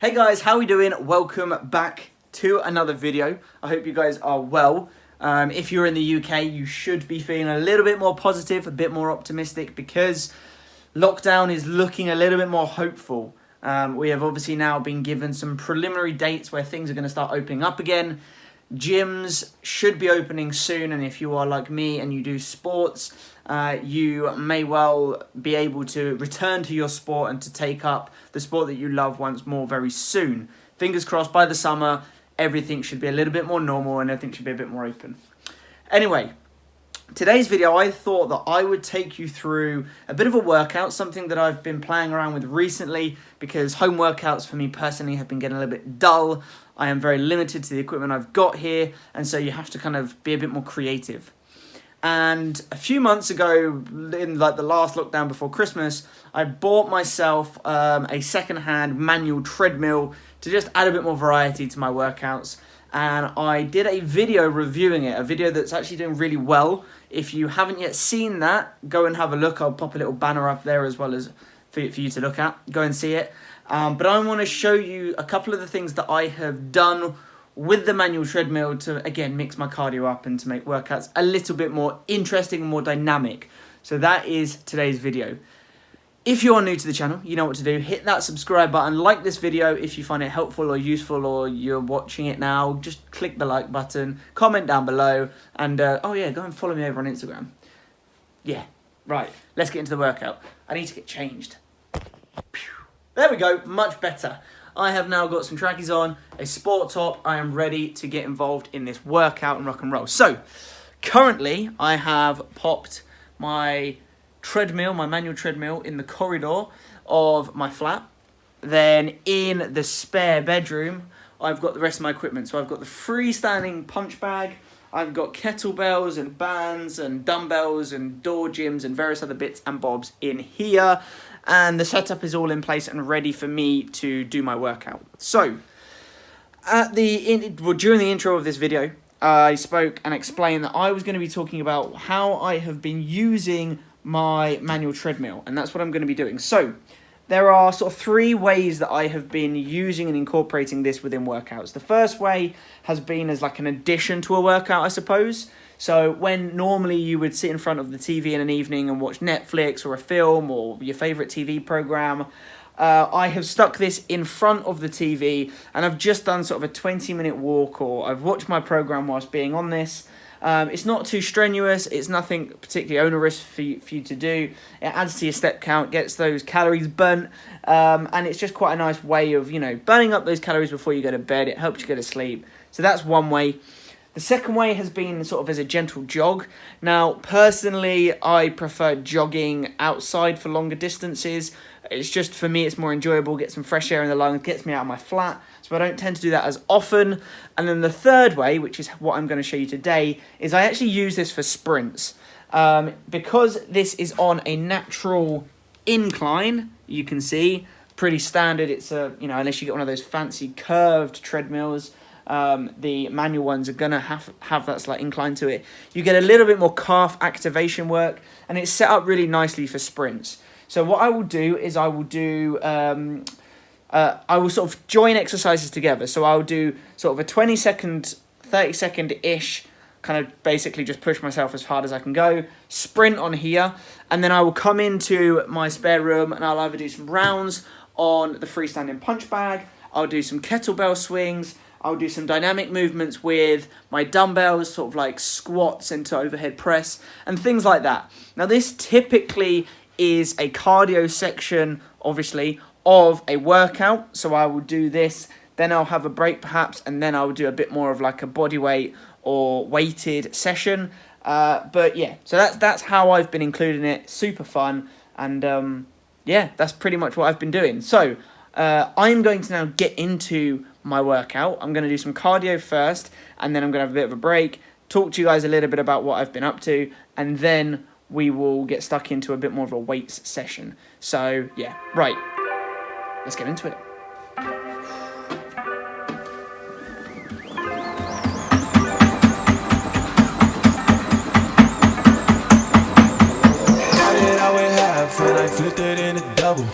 Hey guys, how are we doing? Welcome back to another video. I hope you guys are well. If you're in the UK, you should be feeling a little bit more positive, a bit more optimistic because lockdown is looking a little bit more hopeful. We have obviously now been given some preliminary dates where things are going to start opening up again. Gyms should be opening soon, and if you are like me and you do sports, you may well be able to return to your sport and to take up the sport that you love once more very soon. Fingers crossed, by the summer, everything should be a little bit more normal and everything should be a bit more open. Anyway, today's video, I thought that I would take you through a bit of a workout, something that I've been playing around with recently because home workouts for me personally have been getting a little bit dull. I am very limited to the equipment I've got here, and so you have to kind of be a bit more creative. And a few months ago, in like the last lockdown before Christmas, I bought myself a second-hand manual treadmill to just add a bit more variety to my workouts. And I did a video reviewing it, a video that's actually doing really well. If you haven't yet seen that, go and have a look. I'll pop a little banner up there as well as for you to look at. Go and see it. But I want to show you a couple of the things that I have done with the manual treadmill to, again, mix my cardio up and to make workouts a little bit more interesting and more dynamic. So that is today's video. If you are new to the channel, you know what to do. Hit that subscribe button, like this video if you find it helpful or useful or you're watching it now. Just click the like button, comment down below, and oh yeah, go and follow me over on Instagram. Yeah, right, let's get into the workout. I need to get changed. There we go, much better. I have now got some trackies on, a sport top. I am ready to get involved in this workout and rock and roll. So, currently, I have popped my treadmill, my manual treadmill, in the corridor of my flat. Then, in the spare bedroom, I've got the rest of my equipment. So, I've got the freestanding punch bag. I've got kettlebells and bands and dumbbells and door gyms and various other bits and bobs in here. And the setup is all in place and ready for me to do my workout. So, during the intro of this video, I spoke and explained that I was going to be talking about how I have been using my manual treadmill. And that's what I'm going to be doing. So, there are sort of three ways that I have been using and incorporating this within workouts. The first way has been as like an addition to a workout, I suppose. So when normally you would sit in front of the TV in an evening and watch Netflix or a film or your favourite TV programme, I have stuck this in front of the TV and I've just done sort of a 20-minute walk, or I've watched my programme whilst being on this. It's not too strenuous, it's nothing particularly onerous for you to do. It adds to your step count, gets those calories burnt, and it's just quite a nice way of, burning up those calories before you go to bed. It helps you go to sleep. So that's one way. The second way has been sort of as a gentle jog. Now, personally, I prefer jogging outside for longer distances. It's just, for me, it's more enjoyable, get some fresh air in the lungs, gets me out of my flat, so I don't tend to do that as often. And then the third way, which is what I'm going to show you today, is I actually use this for sprints. Because this is on a natural incline, you can see, pretty standard. It's unless you get one of those fancy curved treadmills, the manual ones are going to have that slight incline to it. You get a little bit more calf activation work, and it's set up really nicely for sprints. So what I will do is I will sort of join exercises together. So I'll do sort of a 20-second, 30-second-ish, kind of basically just push myself as hard as I can go, sprint on here, and then I will come into my spare room and I'll either do some rounds on the freestanding punch bag, I'll do some kettlebell swings, I'll do some dynamic movements with my dumbbells, sort of like squats into overhead press, and things like that. Now, this typically is a cardio section, obviously, of a workout. So I will do this, then I'll have a break perhaps, and then I'll do a bit more of like a body weight or weighted session. But yeah, so that's how I've been including it. Super fun. And yeah, that's pretty much what I've been doing. So I'm going to now get into my workout. I'm going to do some cardio first, and then I'm going to have a bit of a break, talk to you guys a little bit about what I've been up to, and then we will get stuck into a bit more of a weights session. So yeah, right, let's get into it. Flipped it in a double.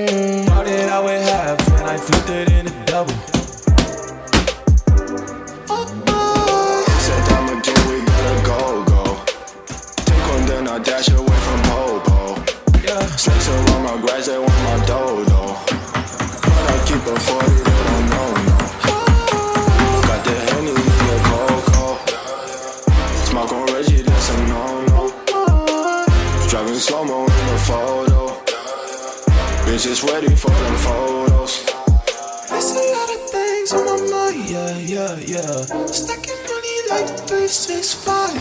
Started out with half and I flipped it into double. Said I'ma do it, gotta go. Take one, then I dash away from Popo. Yeah. Snakes around my grass, they want my dodo. But I keep a 40, they don't know, no. Got the Henny in the Coco. Smoke on Reggie, that's a no-no. Driving slow-mo in the photo. Bitches ready for them photos. There's a lot of things on my mind, yeah. Stacking money like 365.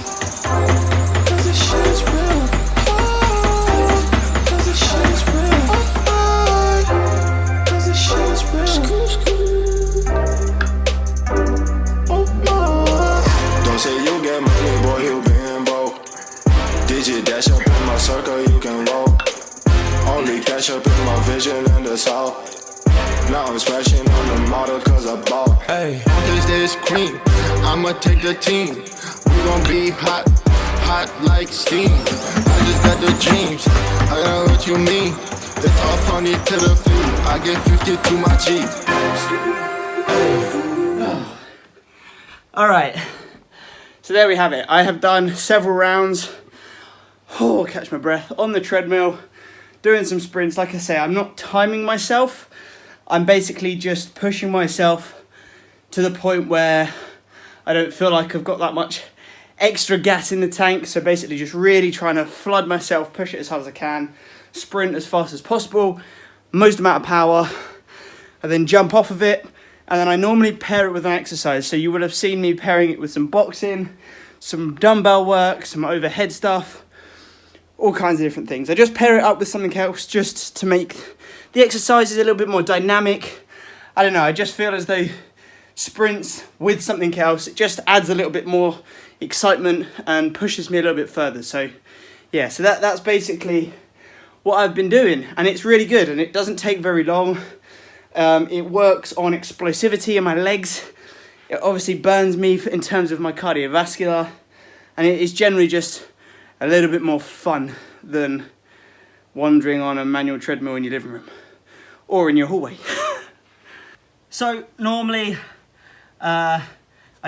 Cause this shit is real. Cause this shit is real. Cause this shit is real. Oh my. Don't say you get money, boy, you been broke. Digit dash up in my circle, you can roll. Only cash up in my vision and the south. Now I'm smashing on the model cause I bought. Hey, cause this cream, I'ma take the team. We gon' be hot like steam. I just got the dreams, I got what you mean. It's all funny to the feet. I get 50 to my Jeep. Alright, so there we have it. I have done several rounds. Oh, catch my breath on the treadmill. Doing some sprints. Like I say, I'm not timing myself. I'm basically just pushing myself to the point where I don't feel like I've got that much extra gas in the tank. So basically just really trying to flood myself, push it as hard as I can, sprint as fast as possible, most amount of power, and then jump off of it. And then I normally pair it with an exercise. So you would have seen me pairing it with some boxing, some dumbbell work, some overhead stuff, all kinds of different things. I just pair it up with something else just to make the exercises a little bit more dynamic. I don't know, I just feel as though sprints with something else, it just adds a little bit more excitement and pushes me a little bit further. So yeah, so that's basically what I've been doing, and it's really good and it doesn't take very long. It works on explosivity in my legs. It obviously burns me in terms of my cardiovascular, and it is generally just a little bit more fun than wandering on a manual treadmill in your living room or in your hallway. So normally I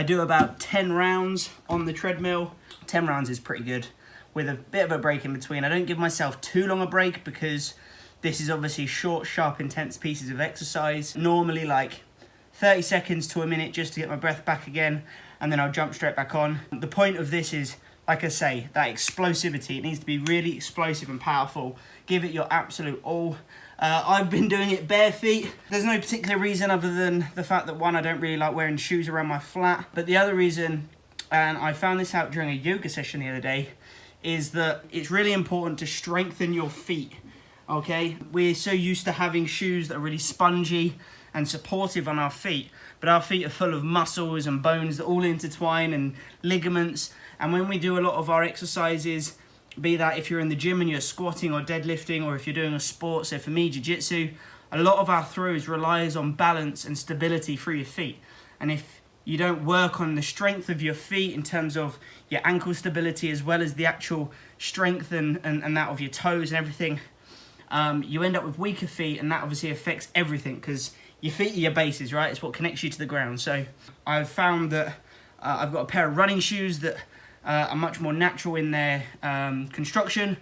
do about 10 rounds on the treadmill. 10 rounds is pretty good with a bit of a break in between. I don't give myself too long a break because this is obviously short, sharp, intense pieces of exercise. Normally like 30 seconds to a minute just to get my breath back again, and then I'll jump straight back on. The point of this is, like I say, that explosivity. It needs to be really explosive and powerful. Give it your absolute all. I've been doing it bare feet. There's no particular reason other than the fact that, one, I don't really like wearing shoes around my flat. But the other reason, and I found this out during a yoga session the other day, is that it's really important to strengthen your feet, okay? We're so used to having shoes that are really spongy and supportive on our feet, but our feet are full of muscles and bones that all intertwine and ligaments. And when we do a lot of our exercises, be that if you're in the gym and you're squatting or deadlifting, or if you're doing a sport, so for me, jiu-jitsu, a lot of our throws relies on balance and stability through your feet. And if you don't work on the strength of your feet in terms of your ankle stability as well as the actual strength and that of your toes and everything, you end up with weaker feet, and that obviously affects everything because your feet are your bases, right? It's what connects you to the ground. So I've found that I've got a pair of running shoes that are much more natural in their construction.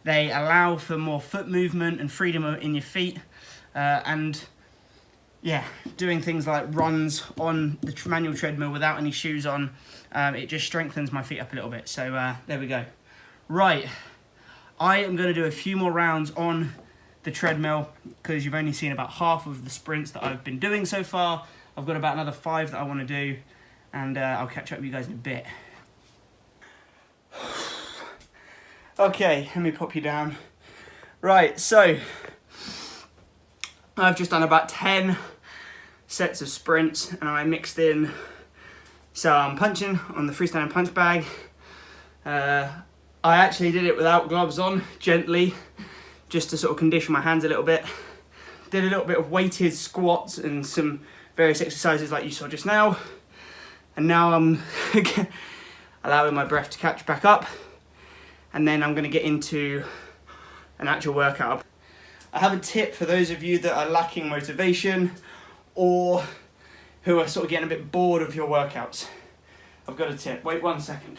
They allow for more foot movement and freedom in your feet, and yeah, doing things like runs on the manual treadmill without any shoes on, it just strengthens my feet up a little bit. So there we go. Right, I am going to do a few more rounds on the treadmill because you've only seen about half of the sprints that I've been doing so far. I've got about another 5 that I want to do, and I'll catch up with you guys in a bit. Okay, let me pop you down. Right, so I've just done about 10 sets of sprints, and I mixed in some punching on the freestanding punch bag. I actually did it without gloves on, gently, just to sort of condition my hands a little bit. Did a little bit of weighted squats and some various exercises like you saw just now. And now I'm allowing my breath to catch back up. And then I'm going to get into an actual workout. I have a tip for those of you that are lacking motivation or who are sort of getting a bit bored of your workouts. I've got a tip. Wait 1 second.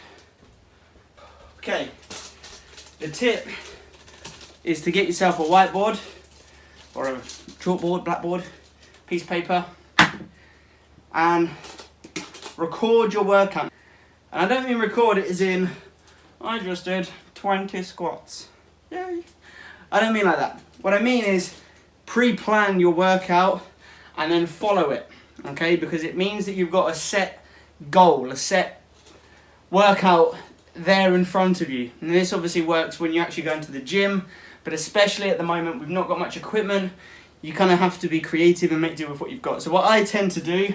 Okay, the tip is to get yourself a whiteboard or a chalkboard, blackboard, piece of paper, and record your workout. And I don't mean record it as in, I just did 20 squats. Yay. I don't mean like that. What I mean is pre-plan your workout and then follow it, okay? Because it means that you've got a set goal, a set workout there in front of you. And this obviously works when you actually go into the gym, but especially at the moment we've not got much equipment, you kind of have to be creative and make do with what you've got. So what I tend to do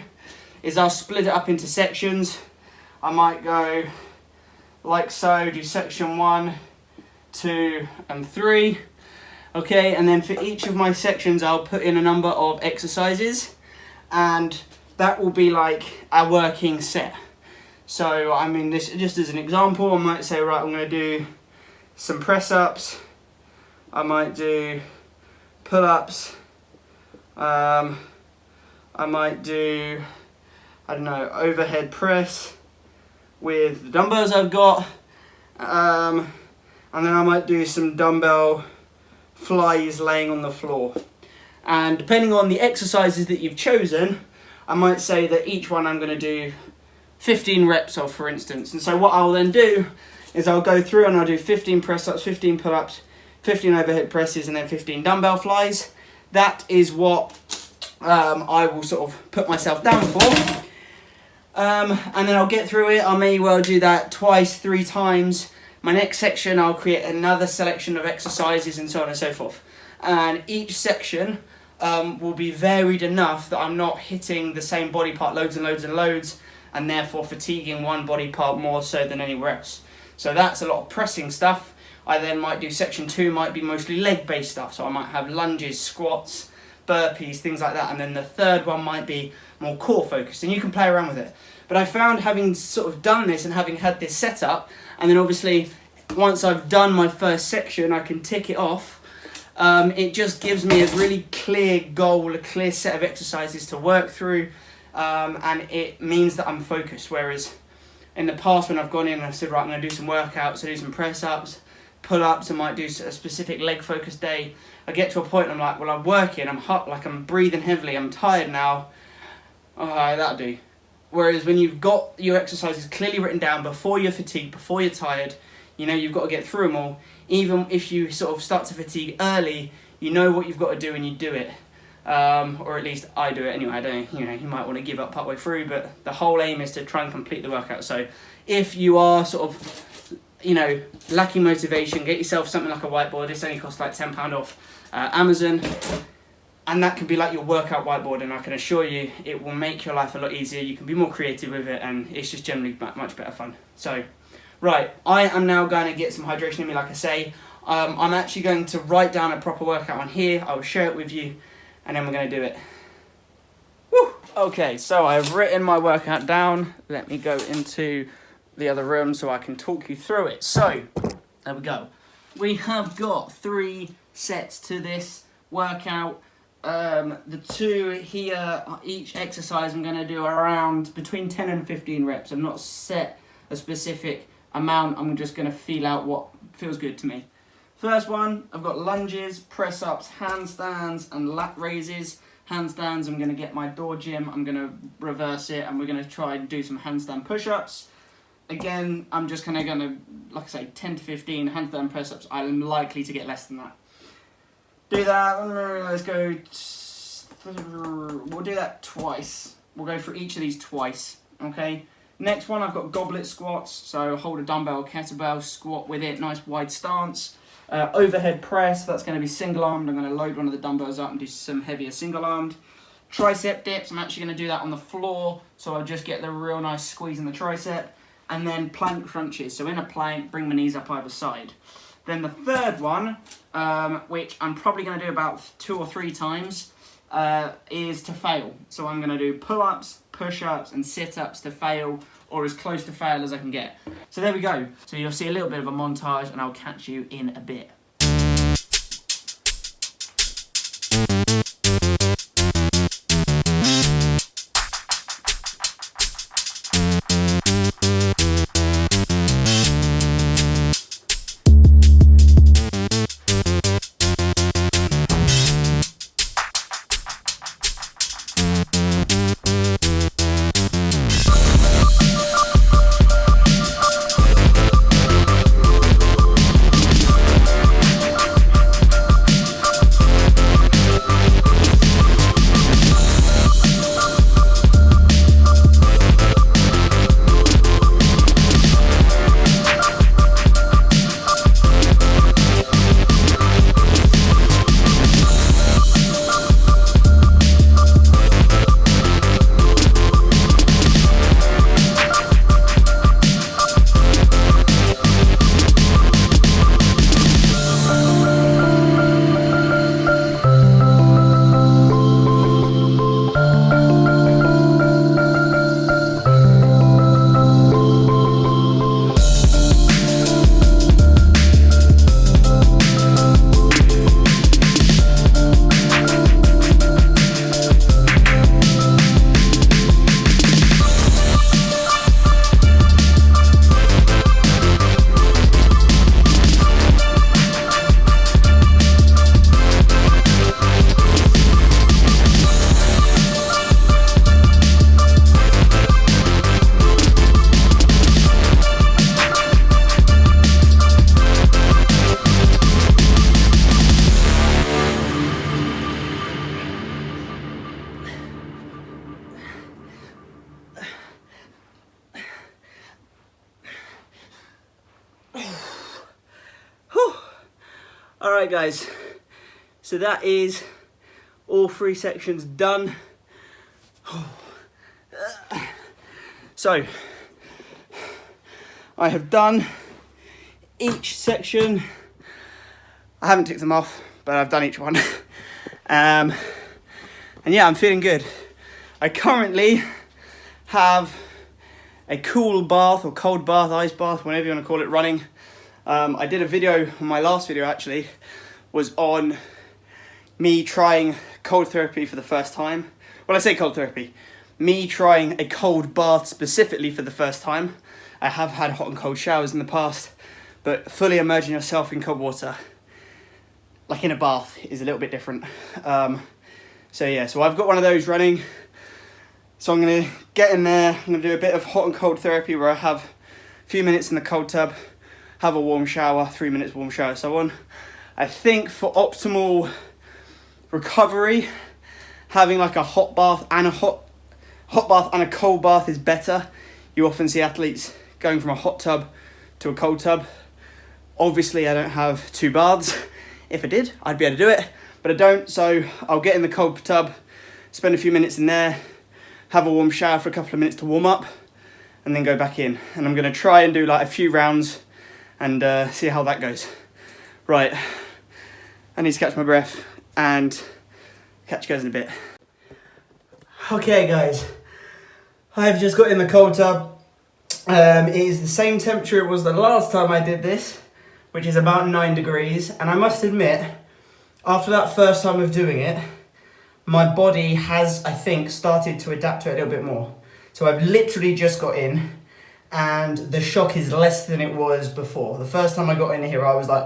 is I'll split it up into sections. I might go like so, do section 1, 2 and 3. Okay, and then for each of my sections I'll put in a number of exercises, and that will be like a working set. So I mean, this just as an example, I might say, right, I'm going to do some press ups, I might do pull ups, I might do, I don't know, overhead press with the dumbbells I've got, and then I might do some dumbbell flies laying on the floor. And depending on the exercises that you've chosen, I might say that each one I'm going to do 15 reps of, for instance. And so what I'll then do is I'll go through and I'll do 15 press ups, 15 pull ups, 15 overhead presses, and then 15 dumbbell flies. That is what I will sort of put myself down for. And then I'll get through it. I may well do that twice, 3 times. My next section, I'll create another selection of exercises and so on and so forth. And each section will be varied enough that I'm not hitting the same body part loads and loads and loads, and therefore fatiguing one body part more so than anywhere else. So that's a lot of pressing stuff. I then might do section 2, might be mostly leg-based stuff. So I might have lunges, squats, burpees, things like that. And then the third one might be more core focused, and you can play around with it. But I found, having sort of done this and having had this set up, and then obviously once I've done my first section, I can tick it off. It just gives me a really clear goal, a clear set of exercises to work through, and it means that I'm focused. Whereas in the past, when I've gone in and I've said, right, I'm going to do some workouts, I do some press-ups, pull-ups, I might do a specific leg-focused day, I get to a point and I'm like, well, I'm working, I'm hot, like I'm breathing heavily, I'm tired now, that'll do. Whereas when you've got your exercises clearly written down before you're fatigued, before you're tired, you know you've got to get through them all. Even if you sort of start to fatigue early, you know what you've got to do and you do it. Or at least I do it anyway. I don't, you might want to give up partway through, but the whole aim is to try and complete the workout. So if you are sort of, lacking motivation, get yourself something like a whiteboard. This only costs like £10 off Amazon. And that can be like your workout whiteboard, and I can assure you it will make your life a lot easier. You can be more creative with it, and it's just generally much better fun. So, right, I am now going to get some hydration in me, like I say. I'm actually going to write down a proper workout on here. I will share it with you, and then we're going to do it. Woo! Okay, so I've written my workout down. Let me go into the other room so I can talk you through it. So, there we go. We have got 3 sets to this workout. The 2 here, each exercise I'm going to do around between 10 and 15 reps. I'm not set a specific amount, I'm just going to feel out what feels good to me. First one, I've got lunges, press-ups, handstands and lat raises. Handstands, I'm going to get my door gym, I'm going to reverse it, and we're going to try and do some handstand push-ups. Again, I'm just going to, like I say, 10 to 15 handstand press-ups. I'm likely to get less than that. Do that, let's go, we'll do that twice. We'll go for each of these twice, okay? Next one, I've got goblet squats, so hold a dumbbell, kettlebell, squat with it, nice wide stance. Overhead press, that's going to be single-armed. I'm going to load one of the dumbbells up and do some heavier single-armed. Tricep dips, I'm actually going to do that on the floor, so I'll just get the real nice squeeze in the tricep. And then plank crunches, so in a plank, bring my knees up either side. Then the third one, which I'm probably going to do about 2 or 3 times, is to fail. So I'm going to do pull-ups, push-ups and sit-ups to fail, or as close to fail as I can get. So there we go. So you'll see a little bit of a montage, and I'll catch you in a bit. Alright guys, so that is all 3 sections done. So, I have done each section. I haven't ticked them off, but I've done each one. And yeah, I'm feeling good. I currently have a cool bath or cold bath, ice bath, whatever you want to call it, running. I did a video, my last video actually, was on me trying cold therapy for the first time. Well, I say cold therapy, me trying a cold bath specifically for the first time. I have had hot and cold showers in the past, but fully immersing yourself in cold water, like in a bath, is a little bit different. So yeah, so I've got one of those running. So I'm gonna get in there, I'm gonna do a bit of hot and cold therapy where I have a few minutes in the cold tub, have a warm shower, 3 minutes warm shower, so on. I think for optimal recovery, having like a hot bath and a cold bath is better. You often see athletes going from a hot tub to a cold tub. Obviously I don't have 2 baths. If I did, I'd be able to do it, but I don't, so I'll get in the cold tub, spend a few minutes in there, have a warm shower for a couple of minutes to warm up, and then go back in. And I'm gonna try and do like a few rounds and see how that goes. Right, I need to catch my breath and catch you guys in a bit. Okay guys, I've just got in the cold tub. It is the same temperature it was the last time I did this, which is about 9 degrees. And I must admit, after that first time of doing it, my body has, I think, started to adapt to it a little bit more. So I've literally just got in and the shock is less than it was before. The first time I got in here, I was like,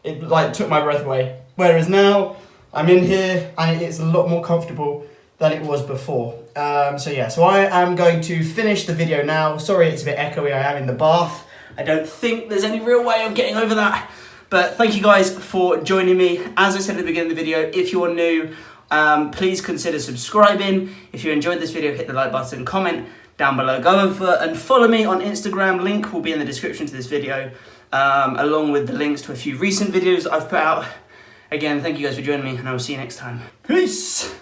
it like took my breath away. Whereas now, I'm in here and it's a lot more comfortable than it was before. So yeah, so I am going to finish the video now. Sorry it's a bit echoey, I am in the bath. I don't think there's any real way of getting over that. But thank you guys for joining me. As I said at the beginning of the video, if you're new, please consider subscribing. If you enjoyed this video, hit the like button, comment down below. Go over and follow me on Instagram. Link will be in the description to this video, along with the links to a few recent videos that I've put out. Again, thank you guys for joining me, and I will see you next time. Peace!